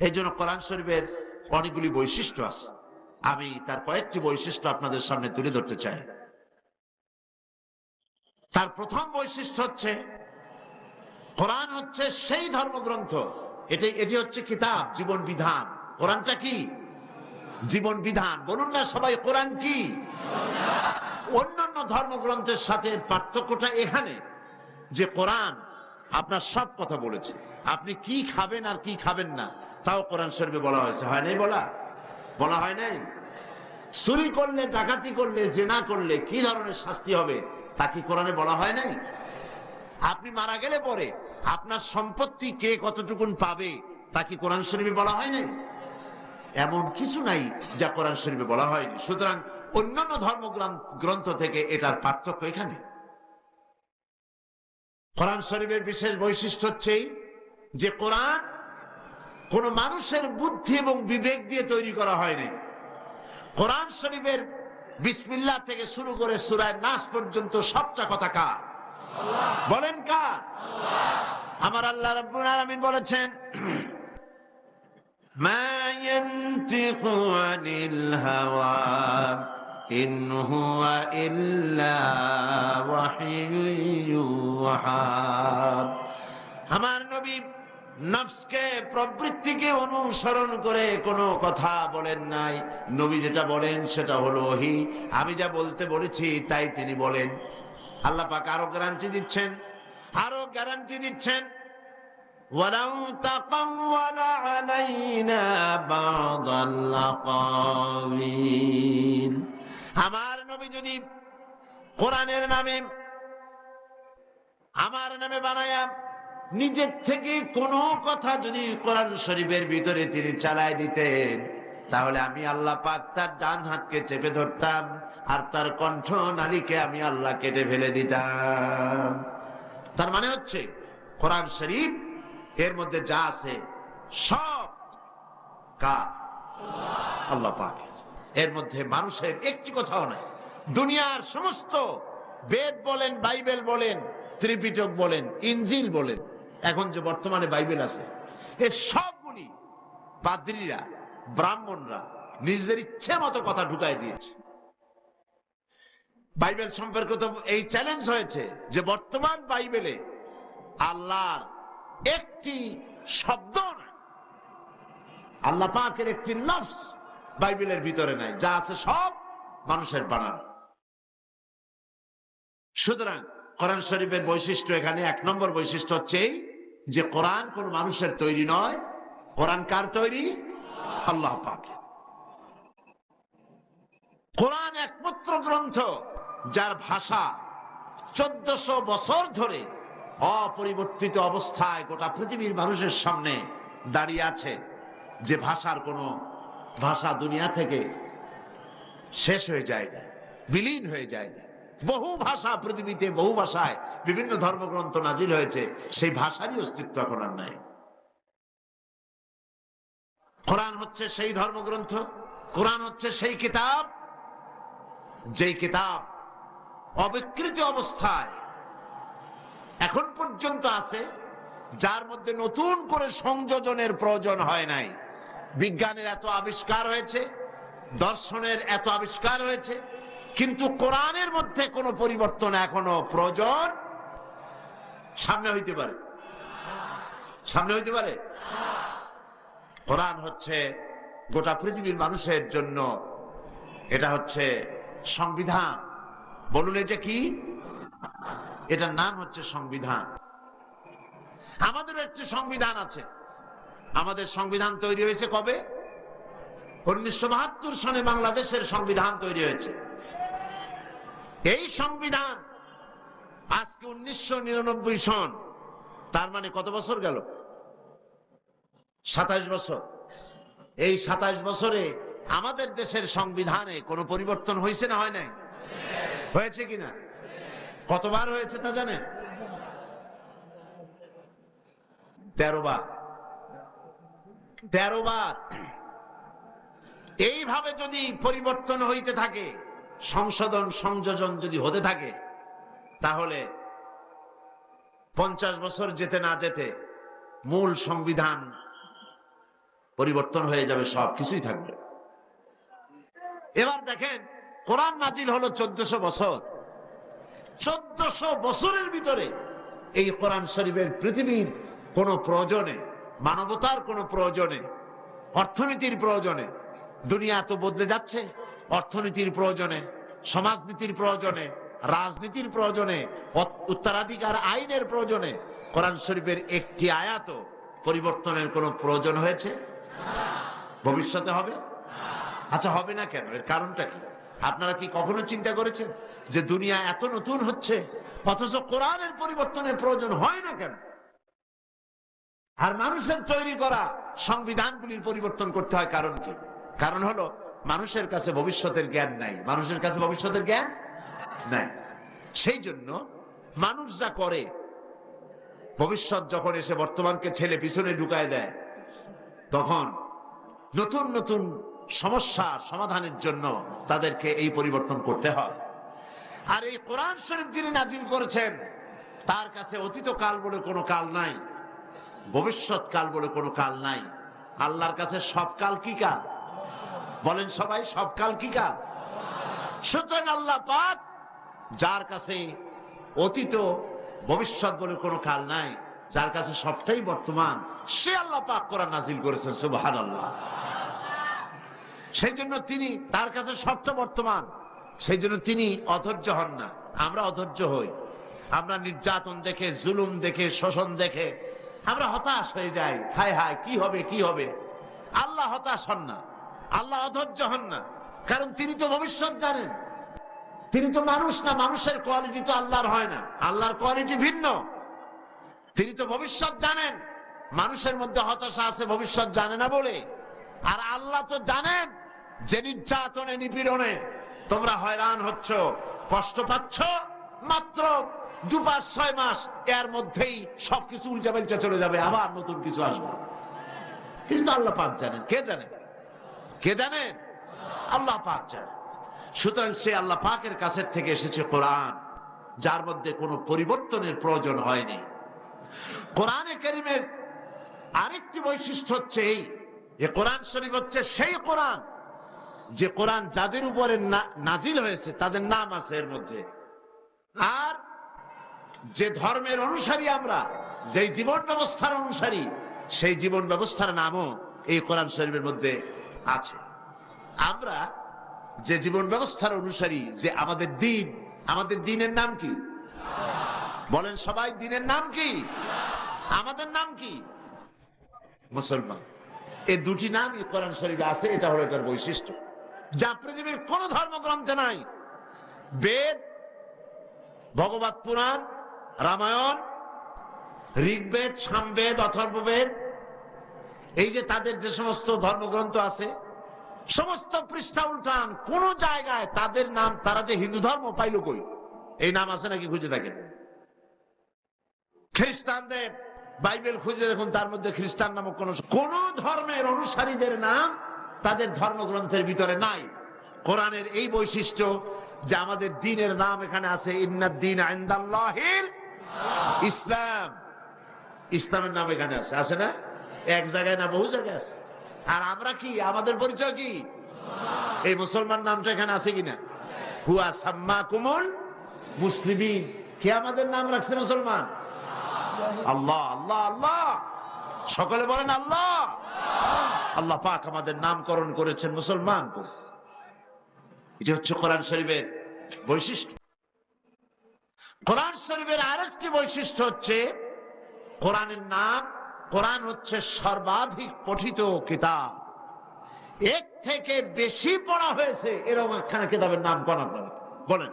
এই জন্য কোরআন শরীফের অনেকগুলি বৈশিষ্ট্য আছে, আমি তার কয়েকটি বৈশিষ্ট্য আপনাদের সামনে তুলে ধরতে চাই। তার প্রথম বৈশিষ্ট্য হচ্ছে কোরআন হচ্ছে সেই ধর্মগ্রন্থ, এটি হচ্ছে কিতাব, জীবন বিধান। কোরআনটা কি? জীবন বিধান। বলুন না সবাই, কোরআন কি? অন্যান্য ধর্মগ্রন্থের সাথে পার্থক্যটা এখানে যে কোরআন আপনার সব কথা বলেছে। আপনি কি খাবেন আর কি খাবেন না তাও কোরআন শরীফে বলা হয়েছে। হয় নাই? বলা হয় নাই? চুরি করলে, ডাকাতি করলে, জিনা করলে কি ধরনের শাস্তি হবে তা কি কোরআনে বলা হয় নাই? আপনি মারা গেলে পরে আপনার সম্পত্তি কে কতটুকুন পাবে তা কি কোরআন শরীফে বলা হয় নাই? এমন কিছু নাই যা কোরআন শরীফে বলা হয়নি। সুতরাং অন্যান্য ধর্মগ্রন্থ থেকে এটার পার্থক্য এখানে। কোরআন শরীফের বিশেষ বৈশিষ্ট্য হচ্ছে যে কোরআন কোন মানুষের বুদ্ধি এবং বিবেক দিয়ে তৈরি করা হয়নি। কোরআন শরীফের বিসমিল্লাহ থেকে শুরু করে সূরা নাস পর্যন্ত সবটা কথা কার? বলেন কার? আমার আল্লাহ রাব্বুল আলামিন বলেছেন, মা ইয়ানতিকু আনিল হাওয়া ইন হুয়া ইল্লা ওয়াহয়ুন ইউহা। আমার নবী নফসকে, প্রবৃত্তিকে অনুসরণ করে কোনো কথা বলেন নাই। নবী যেটা বলেন সেটা হলো ওহী। আমি যা বলতে বলেছি তাই তিনি বলেন। আল্লাহ পাক আরো গ্যারান্টি দিচ্ছেন, ওয়ালাউ তাকাওয়ালা আলাইনা বা'দাল আকাওয়িল। আমার নবী যদি কোরআনের নামে, আমার নামে বানায়া নিজের থেকে কোনো কথা যদি কোরআন শরীফের ভিতরে তিনি চালায় দিতেন, তাহলে আমি আল্লাহ পাক তার ডান হাতকে চেপে ধরতাম আর তার কণ্ঠ নালীকে আমি আল্লাহ কেটে ফেলে দিতাম। তার মানে হচ্ছে কোরআন শরীফ এর মধ্যে যা আছে সব কার? আল্লাহ পাক। এর মধ্যে মানুষের একটি কথাও নাই। দুনিয়ার সমস্ত বেদ বলেন, বাইবেল বলেন, ত্রিপিটক বলেন, ইনজিল বলেন, এখন যে বর্তমানে বাইবেল আছে, এর সবগুলি পাদ্রীরা, ব্রাহ্মণরা নিজেদের ইচ্ছে মতো কথা ঢুকাই দিয়েছে। বাইবেল সম্পর্কে তো এই চ্যালেঞ্জ হয়েছে যে বর্তমান বাইবেলে আল্লাহর একটি শব্দ নাই, আল্লাহ পাকের একটি লফজ বাইবেলের ভিতরে নাই, যা আছে সব মানুষের বানানো। সুতরাং কোরআন শরীফের বৈশিষ্ট্য এখানে, এক নম্বর বৈশিষ্ট্য হচ্ছে যে কোরআন কোন মানুষের তৈরি নয়। কোরআন কার তৈরি? আল্লাহ পাকের। কোরআন একমাত্র গ্রন্থ যার ভাষা 1400 বছর ধরে অপরিবর্তিত অবস্থায় গোটা পৃথিবীর মানুষের সামনে দাঁড়িয়ে আছে, যে ভাষার কোনো ভাষা দুনিয়া থেকে শেষ হয়ে যায় না, বিলীন হয়ে যায় না। বহু ভাষা পৃথিবীতে, বহু ভাষায় বিভিন্ন ধর্মগ্রন্থ নাজিল হয়েছে, সেই ভাষারই অস্তিত্ব এখন আর নাই। কোরআন হচ্ছে সেই ধর্মগ্রন্থ, কোরআন হচ্ছে সেই কিতাব, যেই কিতাব অবিকৃত অবস্থায় এখন পর্যন্ত আছে, যার মধ্যে নতুন করে সংযোজনের প্রয়োজন হয় নাই। বিজ্ঞানের এত আবিষ্কার হয়েছে, দর্শনের এত আবিষ্কার হয়েছে, কিন্তু কোরআনের মধ্যে কোনো পরিবর্তন এখনো প্রয়োজন সামনে হইতে পারে। কোরআন হচ্ছে গোটা পৃথিবীর মানুষের জন্য, এটা হচ্ছে সংবিধান। বলুন এটা কি? এটার নাম হচ্ছে সংবিধান। আমাদের একটি সংবিধান আছে। আমাদের সংবিধান তৈরি হয়েছে কবে? 1972 সনে বাংলাদেশের সংবিধান তৈরি হয়েছে। এই সংবিধান আজকে 1999 সন, তার মানে কত বছর গেল? 27 বছর। এই 27 বছরে আমাদের দেশের সংবিধানে কোনো পরিবর্তন হয়েছে না হয় নাই? হয়েছে কিনা? কতবার হয়েছে তা জানেন? 13 বার। 13 বার। এইভাবে যদি পরিবর্তন হইতে থাকে, সংশোধন সংযোজন যদি হতে থাকে, তাহলে 50 বছর যেতে না যেতে মূল সংবিধান পরিবর্তন হয়ে যাবে, সব কিছুই থাকবে। এবার দেখেন, কোরআন নাজিল হলো 1400 বছর। 1400 বছরের ভিতরে এই কোরআন শরীফের পৃথিবীর কোন প্রয়োজনে, মানবতার কোন প্রয়োজনে, অর্থনীতির প্রয়োজনে, দুনিয়া তো বদলে যাচ্ছে, অর্থনীতির প্রয়োজনে, সমাজনীতির প্রয়োজনে, রাজনীতির প্রয়োজনে, উত্তরাধিকার আইনের প্রয়োজনে কোরআন শরীফের একটি আয়াত পরিবর্তনের কোন প্রয়োজন হয়েছে? ভবিষ্যতে হবে? আচ্ছা, হবে না কেন? এর কারণটা কি? আপনারা কি কখনো চিন্তা করেছেন যে দুনিয়া এত নতুন হচ্ছে অথচ কোরআনের পরিবর্তনের প্রয়োজন হয় না কেন? আর মানুষের তৈরি করা সংবিধানগুলির পরিবর্তন করতে হয় কারণ কি? কারণ হলো মানুষের কাছে ভবিষ্যতের জ্ঞান নাই। মানুষের কাছে ভবিষ্যতের জ্ঞান নাই। সেই জন্য মানুষ যা করে, ভবিষ্যৎ যখন এসে বর্তমানকে ঠেলে পিছনে ঢুকায় দেয়, তখন নতুন নতুন সমস্যার সমাধানের জন্য তাদেরকে এই পরিবর্তন করতে হয়। আর এই কোরআন শরীফ যিনি নাজিল করেছেন, তার কাছে অতীত কাল বলে কোনো কাল নাই, ভবিষ্যৎ কাল বলে কোনো কাল নাই। আল্লাহর কাছে সব কাল কি কাল? বলেন সবাই, সব কাল কি কাল? সুতরাং আল্লাহ পাক, যার কাছে অতীত ভবিষ্যৎ বলে কোনো কাল নাই, যার কাছে সবটাই বর্তমান, সে আল্লাহ পাক কোরআন নাজিল করেছেন। সুবহানাল্লাহ। সেই জন্য তিনি, তার কাছে সবটা বর্তমান, সেই জন্য তিনি অধৈর্য হন না। আমরা অধৈর্য হই, আমরা নির্যাতন দেখে, জুলুম দেখে, শোষণ দেখে আমরা হতাশ হয়ে যাই। হায় হায়, কি হবে কি হবে। আল্লাহ হতাশ হন না, আল্লাহ অধৈর্য হন না, কারণ তিনি তো ভবিষ্যৎ জানেন। তিনি তো মানুষ না, মানুষের কোয়ালিটি তো আল্লাহর হয় না, আল্লাহর কোয়ালিটি ভিন্ন। তিনি তো ভবিষ্যৎ জানেন, মানুষের মধ্যে হতাশা আছে ভবিষ্যৎ জানে না বলে। আর আল্লাহ তো জানেন যে নির্যাতনে, নিপীড়নে তোমরা হয়রান হচ্ছ, কষ্ট পাচ্ছ, মাত্র 2-6 মাস, এর মধ্যেই সবকিছু উল্টা পাল্টা চলে যাবে, আবার নতুন কিছু আসবে। কিন্তু আল্লাহ পাক জানেন। কে জানেন? কে জানেন? আল্লাহ পাক জানেন। সুতরাং সে আল্লাহ পাকের কাছের থেকে এসেছে কোরআন, যার মধ্যে কোনো পরিবর্তনের প্রয়োজন হয়নি। কোরআনে কারীমের আরেকটি বৈশিষ্ট্য হচ্ছে এই, যে কোরআন শরীফ হচ্ছে সেই কোরআন, যে কোরআন যাদের উপরে নাজিল হয়েছে তাদের নাম আছে এর মধ্যে। আর যে ধর্মের অনুসারী আমরা, যেই জীবন ব্যবস্থার অনুসারী, সেই জীবন ব্যবস্থার নামও এই কোরআন শরীফের মধ্যে আছে। আমরা যে জীবন ব্যবস্থার অনুসারী, যে আমাদের দিন, আমাদের দিনের নাম কি? বলেন সবাই, দিনের নাম কি? আমাদের নাম কি? মুসলমান। এই দুটি নামই কোরআন শরীফে আছে। এটা হলো এটার বৈশিষ্ট্য, যা পৃথিবীর কোন ধর্মগ্রন্থে নাই। বেদ, ভগবত পুরাণ, রামায়ণ, ঋগ্বেদ, সামবেদ, অথর্ববেদ, এই যে তাদের যে সমস্ত ধর্মগ্রন্থ আছে, সমস্ত পৃষ্ঠা উল্টান, কোন জায়গায় তাদের নাম, তারা যে হিন্দু ধর্ম পাইল কই, এই নাম আছে নাকি খুঁজে দেখেন। খ্রিস্টানদের বাইবেল খুঁজে দেখুন, তার মধ্যে খ্রিস্টান নামক কোন ধর্মের অনুসারীদের নাম তাদের ধর্মগ্রন্থের ভিতরে নাই। কোরআনের এই বৈশিষ্ট্য যে আমাদের দ্বীনের নাম এখানে আছে, ইন্নাদ-দীন ইনদাল্লাহিল ইসলাম। ইসলামের নাম এখানে আছে, আছে না? এক জায়গায় না, বহু জায়গায় আছে। আর আমরা কি, আমাদের পরিচয় কি? এই মুসলমান নামটা এখানে আছে কিনা? হুয়া সাম্মাকুমুল মুসলিমিন। কে আমাদের নাম রাখছে মুসলমান? আল্লাহ, আল্লাহ, আল্লাহ। সকলে বলেন আল্লাহ। আল্লাহ পাক আমাদের নামকরণ করেছেন মুসলমান। এটা হচ্ছে কোরআন শরীফের বৈশিষ্ট্য। কোরআন শরীফের আরেকটি বৈশিষ্ট্য হচ্ছে কোরআনের নাম, কোরআন হচ্ছে সর্বাধিক পঠিত কিতাব। এর থেকে বেশি পড়া হয়েছে এরকম একখানা কিতাবের নাম কোন আপনারা বলেন?